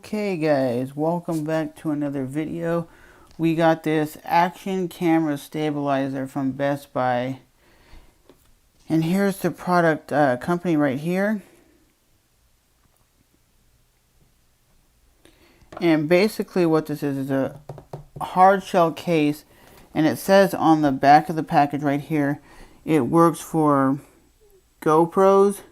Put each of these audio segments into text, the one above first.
Okay guys, welcome back to another video. We got this action camera stabilizer from Best Buy. And here's the product company right here. And basically what this is a hard shell case. And it says on the back of the package right here, it works for GoPros.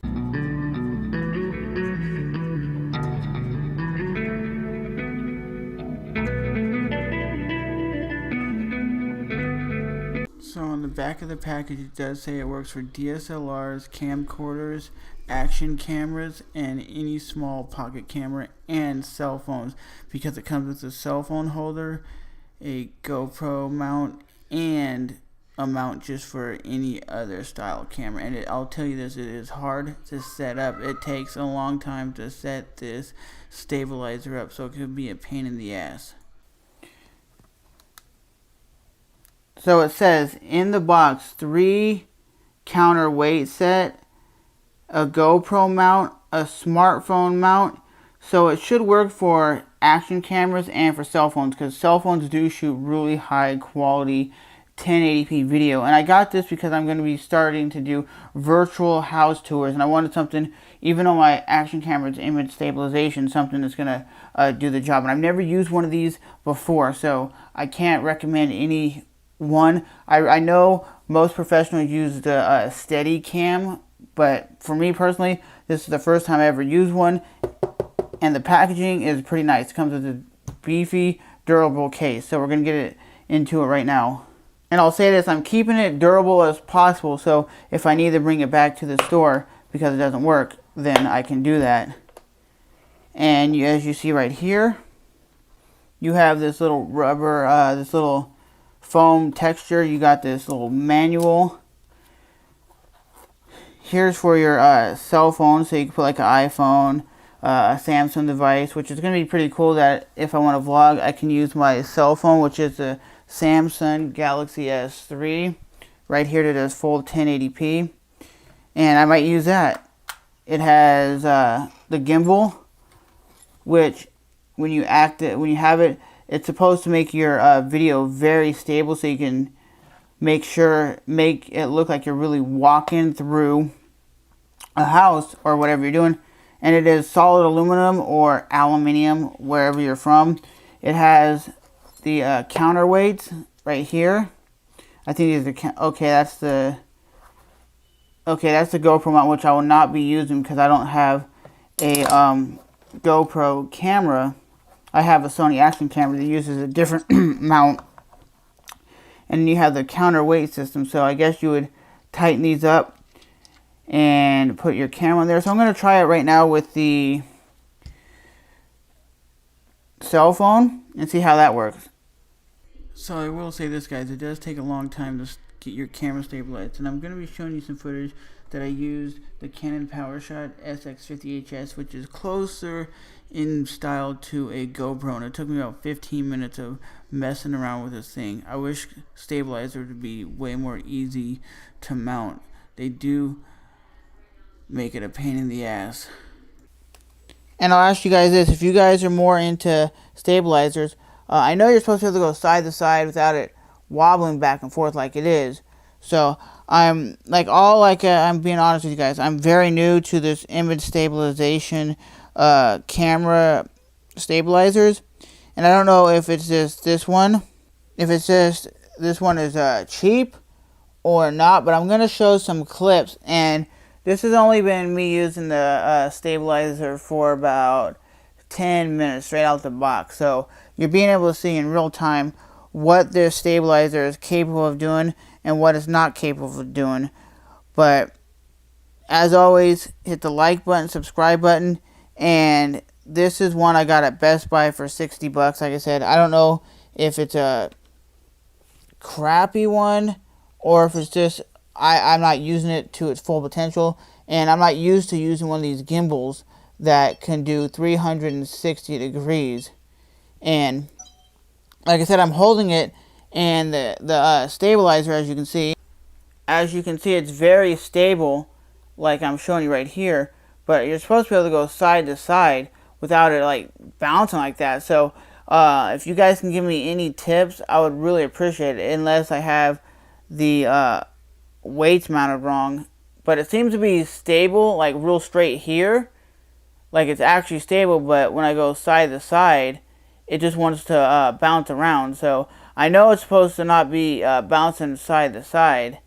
So on the back of the package it does say it works for DSLRs, camcorders, action cameras, and any small pocket camera and cell phones, because it comes with a cell phone holder, a GoPro mount, and a mount just for any other style camera. And I'll tell you this, it is hard to set up. It takes a long time to set this stabilizer up, so it could be a pain in the ass. So it says in the box, 3 counterweight set, a GoPro mount, a smartphone mount. So it should work for action cameras and for cell phones, because cell phones do shoot really high quality 1080p video. And I got this because I'm going to be starting to do virtual house tours, and I wanted something, even though my action camera's image stabilization, something that's going to do the job. And I've never used one of these before, so I can't recommend any one. I know most professionals use the Steadicam, but for me personally, this is the first time I ever used one, and the packaging is pretty nice. It comes with a beefy, durable case, so we're going to get it into it right now. And I'll say this, I'm keeping it durable as possible, so if I need to bring it back to the store because it doesn't work, then I can do that. And as you see right here, you have this little rubber, this little foam texture. You got this little manual. Here's for your cell phone, so you can put like an iPhone, a Samsung device, which is going to be pretty cool that if I want to vlog, I can use my cell phone, which is the Samsung Galaxy S3 right here that does full 1080p, and I might use that. It has the gimbal, which when you have it, it's supposed to make your video very stable, so you can make it look like you're really walking through a house or whatever you're doing. And it is solid aluminum or aluminium, wherever you're from. It has the counterweights right here. I think these are that's the GoPro mount, which I will not be using because I don't have a GoPro camera. I have a Sony action camera that uses a different mount. And then you have the counterweight system, so I guess you would tighten these up and put your camera on there. So I'm going to try it right now with the cell phone and see how that works. So I will say this, guys, it does take a long time to get your camera stabilized, and I'm going to be showing you some footage that I used the Canon PowerShot SX50HS, which is closer in style to a GoPro, and it took me about 15 minutes of messing around with this thing. I wish stabilizer would be way more easy to mount. They do make it a pain in the ass. And I'll ask you guys this, if you guys are more into stabilizers, I know you're supposed to be able to go side to side without it wobbling back and forth like it is. So I'm being honest with you guys, I'm very new to this image stabilization camera stabilizers, and I don't know if it's just this one, this one is cheap or not, but I'm going to show some clips. And this has only been me using the stabilizer for about 10 minutes straight out the box, so you're being able to see in real time what this stabilizer is capable of doing and what it's not capable of doing. But as always, hit the like button, subscribe button, and this is one I got at Best Buy for 60 bucks. Like I said, I don't know if it's a crappy one or if it's just I'm not using it to its full potential, and I'm not used to using one of these gimbals that can do 360 degrees. And like I said, I'm holding it, and the stabilizer, as you can see, it's very stable, like I'm showing you right here. But you're supposed to be able to go side to side without it like bouncing like that. So if you guys can give me any tips, I would really appreciate it, unless I have the weights mounted wrong. But it seems to be stable, like real straight here, like it's actually stable, but when I go side to side, it just wants to bounce around. So I know it's supposed to not be bouncing side to side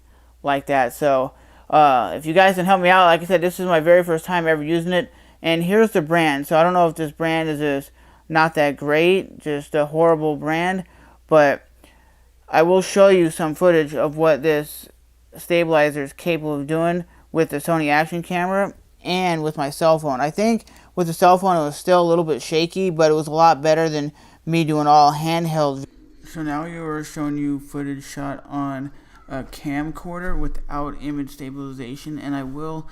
like that. So if you guys can help me out, like I said, this is my very first time ever using it. And here's the brand. So I don't know if this brand is just not that great, just a horrible brand, but I will show you some footage of what this stabilizer is capable of doing with the Sony action camera and with my cell phone. I think with the cell phone it was still a little bit shaky, but it was a lot better than me doing all handheld. So now we are showing you footage shot on a camcorder without image stabilization, and I will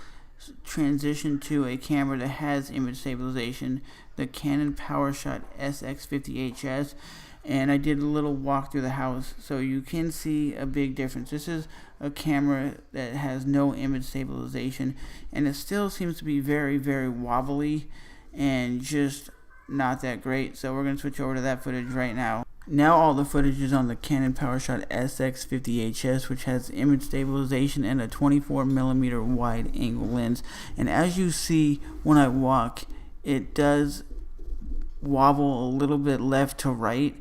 transition to a camera that has image stabilization, the Canon PowerShot SX50HS, and I did a little walk through the house, so you can see a big difference. This is a camera that has no image stabilization, and it still seems to be very, very wobbly and just not that great. So we're going to switch over to that footage right now. Now all the footage is on the Canon PowerShot SX50HS, which has image stabilization and a 24mm wide angle lens. And as you see when I walk, it does wobble a little bit left to right,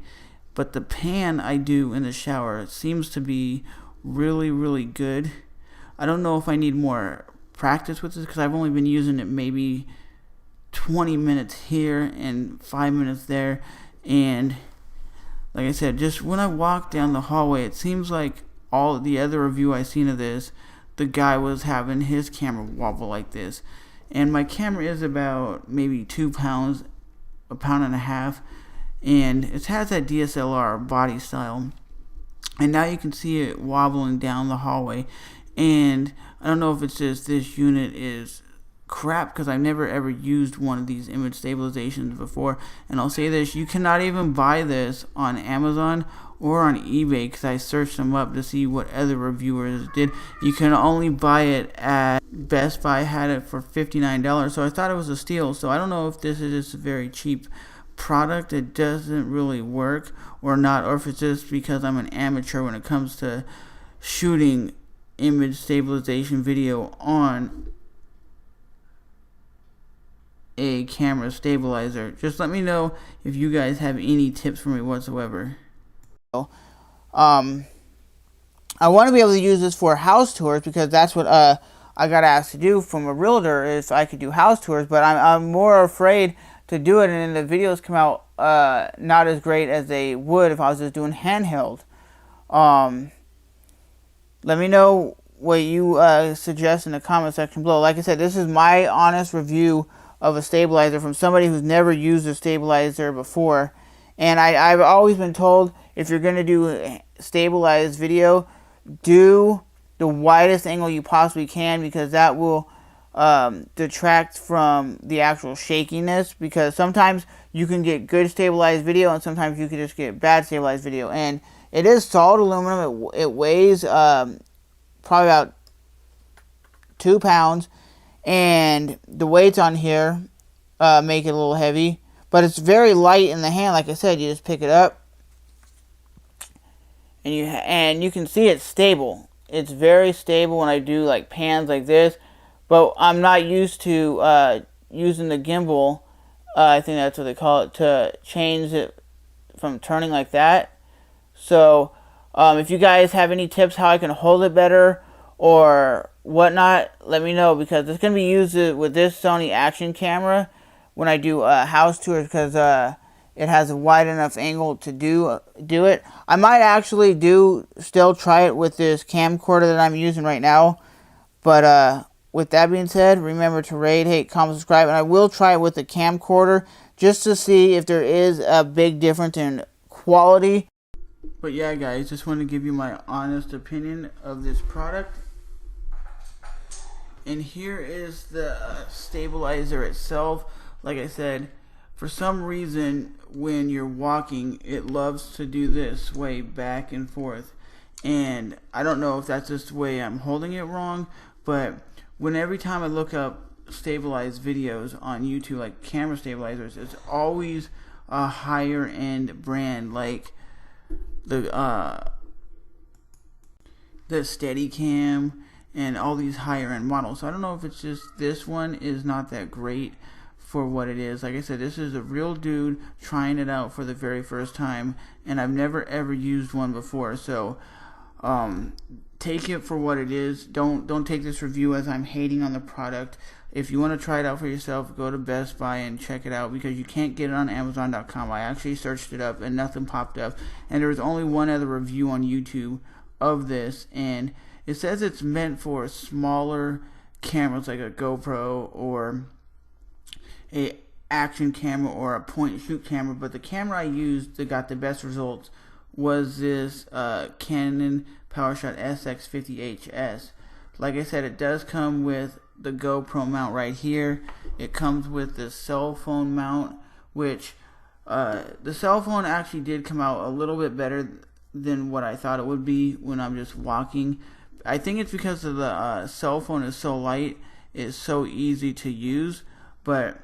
but the pan I do in the shower seems to be really, really good. I don't know if I need more practice with this, because I've only been using it maybe 20 minutes here and 5 minutes there, and like I said, just when I walk down the hallway, it seems like all the other review I've seen of this, the guy was having his camera wobble like this. And my camera is about maybe 2 pounds, a pound and a half, and it has that DSLR body style. And now you can see it wobbling down the hallway. And I don't know if it's just this unit is crap, because I've never ever used one of these image stabilizations before. And I'll say this, you cannot even buy this on Amazon or on eBay, because I searched them up to see what other reviewers did. You can only buy it at Best Buy. Had it for $59, so I thought it was a steal. So I don't know if this is just a very cheap product that doesn't really work or not, or if it's just because I'm an amateur when it comes to shooting image stabilization video on a camera stabilizer. Just let me know if you guys have any tips for me whatsoever. I want to be able to use this for house tours, because that's what I got asked to do from a realtor, is I could do house tours, but I'm more afraid to do it, and then the videos come out not as great as they would if I was just doing handheld. Let me know what you suggest in the comment section below. Like I said, this is my honest review of a stabilizer from somebody who's never used a stabilizer before. And I've always been told, if you're going to do stabilized video, do the widest angle you possibly can, because that will detract from the actual shakiness, because sometimes you can get good stabilized video and sometimes you can just get bad stabilized video. And it is solid aluminum. It weighs probably about 2 pounds, and the weights on here make it a little heavy, but it's very light in the hand. Like I said, you just pick it up and you can see it's stable. It's very stable when I do like pans like this, but I'm not used to using the gimbal, I think that's what they call it, to change it from turning like that. So if you guys have any tips how I can hold it better or whatnot, let me know, because it's going to be used with this Sony action camera when I do house tours, because it has a wide enough angle to do it. I might actually still try it with this camcorder that I'm using right now, but with that being said, remember to rate, hate, comment, subscribe, and I will try it with the camcorder just to see if there is a big difference in quality. But yeah, guys, just want to give you my honest opinion of this product. And here is the stabilizer itself. Like I said, for some reason when you're walking, it loves to do this, sway back and forth. And I don't know if that's just the way I'm holding it wrong, but every time I look up stabilized videos on YouTube, like camera stabilizers, it's always a higher end brand, like the Steadicam and all these higher end models. So I don't know if it's just this one is not that great for what it is. Like I said, this is a real dude trying it out for the very first time, and I've never ever used one before. So take it for what it is. Don't take this review as I'm hating on the product. If you want to try it out for yourself, go to Best Buy and check it out, because you can't get it on Amazon.com. I actually searched it up and nothing popped up, and there was only one other review on YouTube of this, and it says it's meant for smaller cameras like a GoPro or a action camera or a point and shoot camera. But the camera I used that got the best results was this Canon PowerShot SX50HS. Like I said, it does come with the GoPro mount right here. It comes with the cell phone mount, which the cell phone actually did come out a little bit better than what I thought it would be when I'm just walking. I think it's because of the cell phone is so light, it's so easy to use, but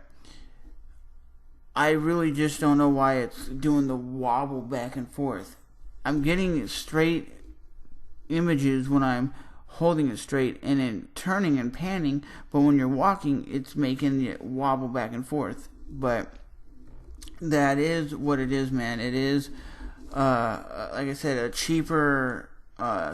I really just don't know why it's doing the wobble back and forth. I'm getting straight images when I'm holding it straight and then turning and panning, but when you're walking, it's making it wobble back and forth. But that is what it is, man. It is like I said, a cheaper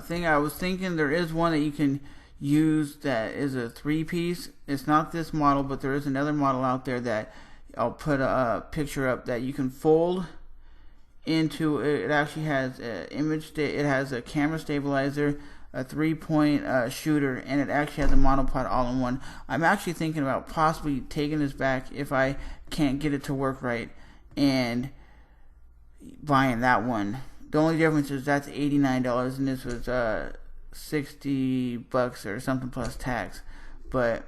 thing. I was thinking there is one that you can use that is a 3-piece. It's not this model, but there is another model out there that I'll put a picture up that you can fold into. It actually has it has a camera stabilizer, a 3-point shooter, and it actually has a monopod all in one. I'm actually thinking about possibly taking this back if I can't get it to work right and buying that one. The only difference is that's $89 and this was $60 or something plus tax. But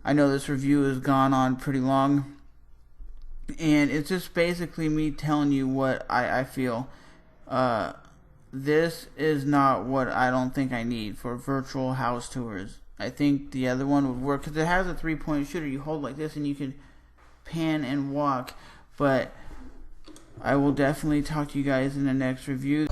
I know this review has gone on pretty long, and it's just basically me telling you what I feel. This is not what I don't think I need for virtual house tours. I think the other one would work because it has a 3-point shooter. You hold like this and you can pan and walk. But I will definitely talk to you guys in the next review.